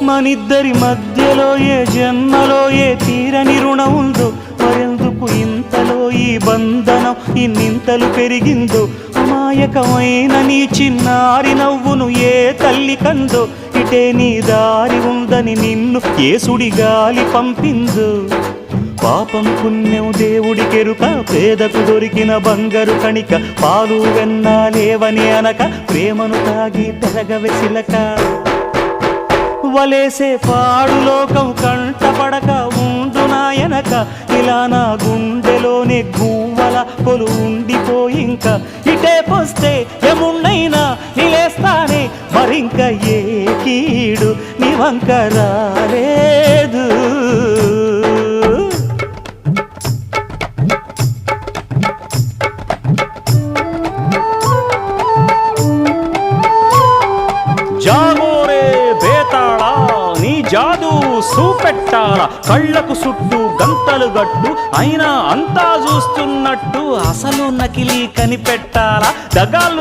మనిద్దరి మధ్యలో ఏ జన్మలో ఏ తీరని రుణం ఉందో, మరెందుకు ఇంతలో ఈ బంధనం ఇన్నింతలు పెరిగిందో. అమాయకమైన నీ చిన్నారి నవ్వును ఏ తల్లి కందో, ఇటే నీ దారి ఉందని నిన్ను ఏ సుడి గాలి పంపిందో. పాపం పుణ్యం దేవుడికెరుక, పేదకు దొరికిన బంగారు కణిక, పాలు వెన్నాలేవని అనక ప్రేమను తాగి పెరగవెసిలక. వలేసే పాడు లోకం కంటపడక ఉండు నాయనక, ఇలా నా గుండెలోనే గువ్వల కొలు ఉండిపోయింక. ఇటే పోస్తే ఎమున్నైనా నిలేస్తానే, మరింక ఏ కీడు నీ వంక రాలేదు. జాగోరే బేతాళా, నీ జాదు సూపెట్టాలా, కళ్ళకు చుట్టూ గంతలు గట్టు అయినా అంతా చూస్తున్నట్టు, అసలు నకిలీ కనిపెట్టాలా. దగాళ్ళు